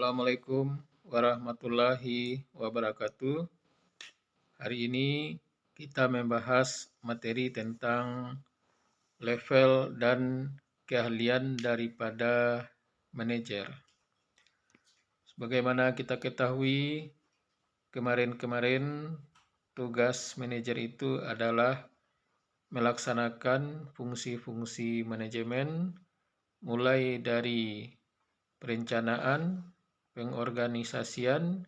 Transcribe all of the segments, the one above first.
Assalamualaikum warahmatullahi wabarakatuh. Hari ini kita membahas materi tentang level dan keahlian daripada manajer. Sebagaimana kita ketahui, kemarin-kemarin tugas manajer itu adalah melaksanakan fungsi-fungsi manajemen mulai dari perencanaan, pengorganisasian,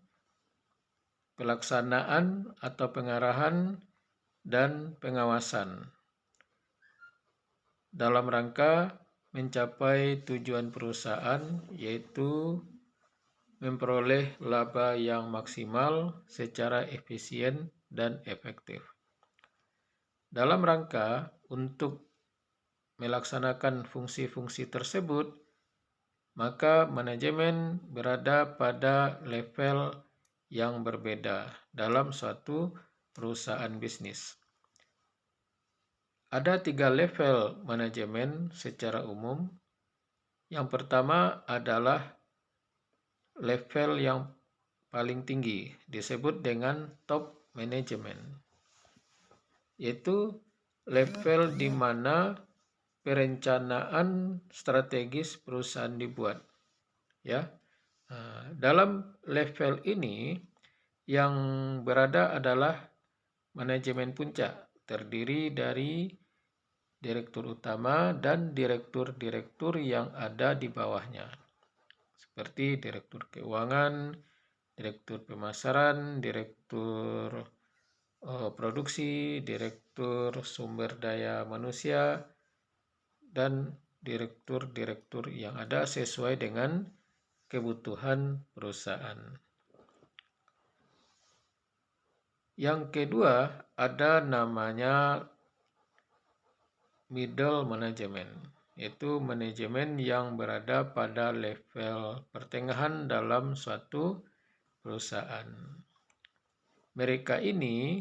pelaksanaan atau pengarahan, dan pengawasan dalam rangka mencapai tujuan perusahaan, yaitu memperoleh laba yang maksimal secara efisien dan efektif. Dalam rangka untuk melaksanakan fungsi-fungsi tersebut, maka manajemen berada pada level yang berbeda dalam suatu perusahaan bisnis. Ada 3 level manajemen secara umum. Yang pertama adalah level yang paling tinggi, disebut dengan top management, yaitu level di mana perencanaan strategis perusahaan dibuat. Ya, dalam level ini yang berada adalah manajemen puncak, terdiri dari direktur utama dan direktur-direktur yang ada di bawahnya, seperti direktur keuangan, direktur pemasaran, direktur produksi, direktur sumber daya manusia, dan direktur-direktur yang ada sesuai dengan kebutuhan perusahaan. Yang kedua ada namanya middle management, yaitu manajemen yang berada pada level pertengahan dalam suatu perusahaan. Mereka ini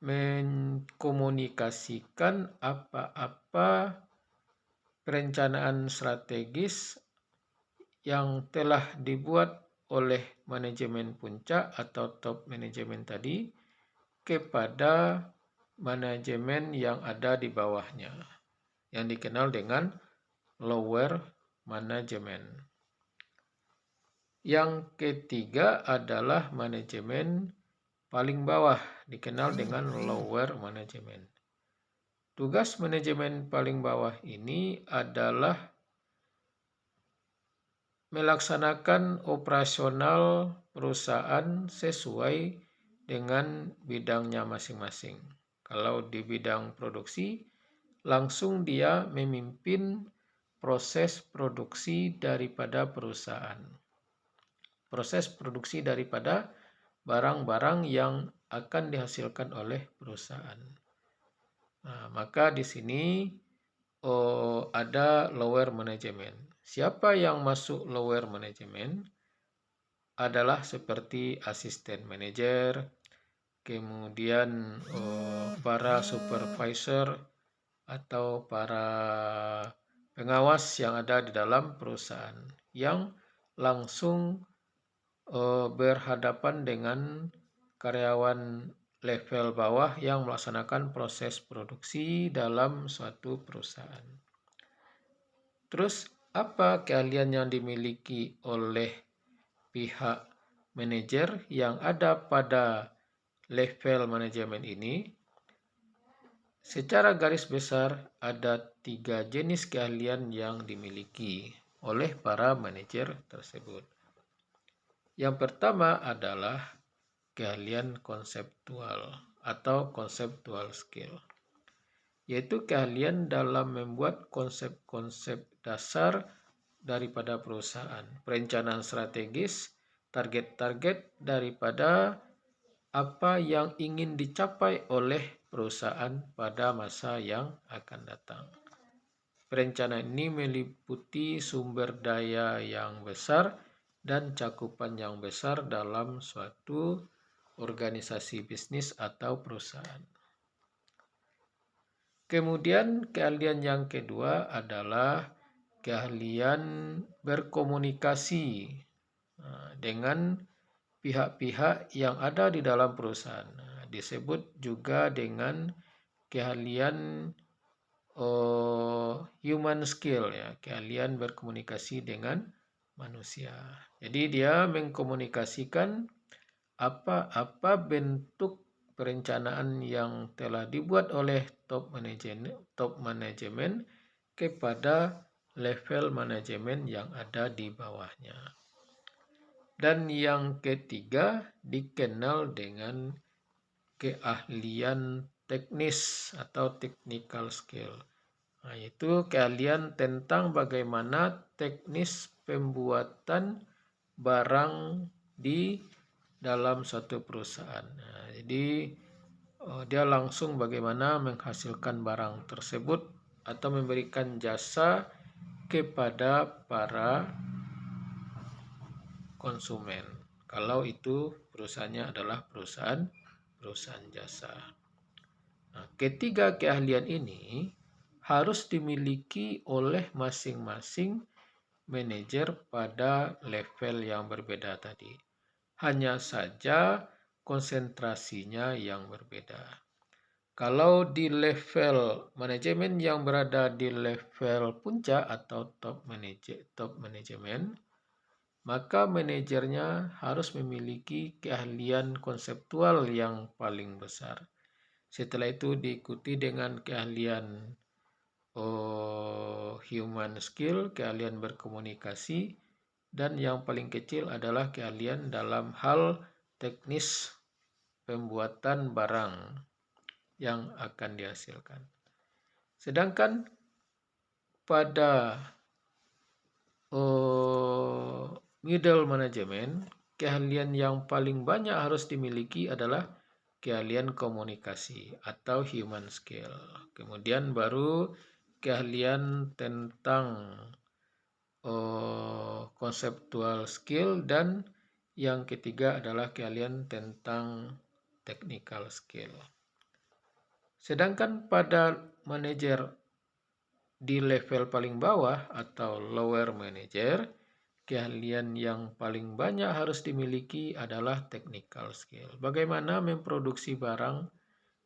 mengkomunikasikan apa-apa perencanaan strategis yang telah dibuat oleh manajemen puncak atau top manajemen tadi kepada manajemen yang ada di bawahnya, yang dikenal dengan lower management. Yang ketiga adalah manajemen paling bawah, dikenal dengan lower management. Tugas manajemen paling bawah ini adalah melaksanakan operasional perusahaan sesuai dengan bidangnya masing-masing. Kalau di bidang produksi, langsung dia memimpin proses produksi daripada perusahaan. Proses produksi daripada barang-barang yang akan dihasilkan oleh perusahaan. Nah, maka di sini ada lower management. Siapa yang masuk lower management adalah seperti asisten manajer, kemudian para supervisor atau para pengawas yang ada di dalam perusahaan yang langsung berhadapan dengan karyawan level bawah yang melaksanakan proses produksi dalam suatu perusahaan. Terus apa keahlian yang dimiliki oleh pihak manajer yang ada pada level manajemen ini? Secara garis besar ada 3 jenis keahlian yang dimiliki oleh para manajer tersebut. Yang pertama adalah keahlian konseptual atau conceptual skill, yaitu keahlian dalam membuat konsep-konsep dasar daripada perusahaan, perencanaan strategis, target-target daripada apa yang ingin dicapai oleh perusahaan pada masa yang akan datang. Perencanaan ini meliputi sumber daya yang besar dan cakupan yang besar dalam suatu organisasi bisnis atau perusahaan. Kemudian keahlian yang kedua adalah keahlian berkomunikasi dengan pihak-pihak yang ada di dalam perusahaan. Disebut juga dengan keahlian human skill, ya, keahlian berkomunikasi dengan manusia. Jadi dia mengkomunikasikan apa bentuk perencanaan yang telah dibuat oleh top manajemen kepada level manajemen yang ada di bawahnya. Dan yang ketiga dikenal dengan keahlian teknis atau technical skill. Yaitu keahlian tentang bagaimana teknis pembuatan barang di dalam suatu perusahaan. Jadi dia langsung bagaimana menghasilkan barang tersebut atau memberikan jasa kepada para konsumen. Kalau itu perusahaannya adalah perusahaan jasa. Ketiga keahlian ini harus dimiliki oleh masing-masing manajer pada level yang berbeda tadi. Hanya saja konsentrasinya yang berbeda. Kalau di level manajemen yang berada di level puncak atau top manajemen, maka manajernya harus memiliki keahlian konseptual yang paling besar. Setelah itu diikuti dengan keahlian human skill, keahlian berkomunikasi, dan yang paling kecil adalah keahlian dalam hal teknis pembuatan barang yang akan dihasilkan. Sedangkan pada middle management, keahlian yang paling banyak harus dimiliki adalah keahlian komunikasi atau human skill. Kemudian baru keahlian tentang conceptual skill, dan yang ketiga adalah keahlian tentang technical skill. Sedangkan pada manajer di level paling bawah atau lower manager, keahlian yang paling banyak harus dimiliki adalah technical skill. Bagaimana memproduksi barang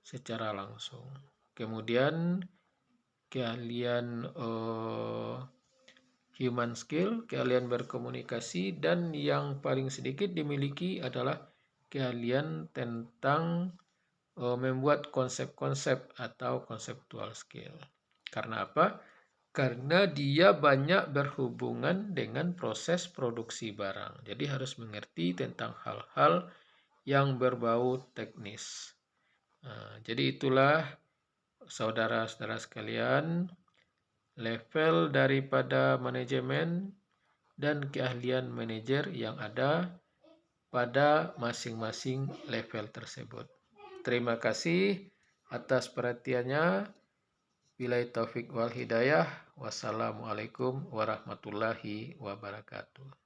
secara langsung. Kemudian keahlian human skill, keahlian berkomunikasi, dan yang paling sedikit dimiliki adalah keahlian tentang membuat konsep-konsep atau conceptual skill. Karena apa? Karena dia banyak berhubungan dengan proses produksi barang. Jadi harus mengerti tentang hal-hal yang berbau teknis. Jadi itulah saudara-saudara sekalian, level daripada manajemen dan keahlian manajer yang ada pada masing-masing level tersebut. Terima kasih atas perhatiannya. Billahi taufik wal hidayah. Wassalamualaikum warahmatullahi wabarakatuh.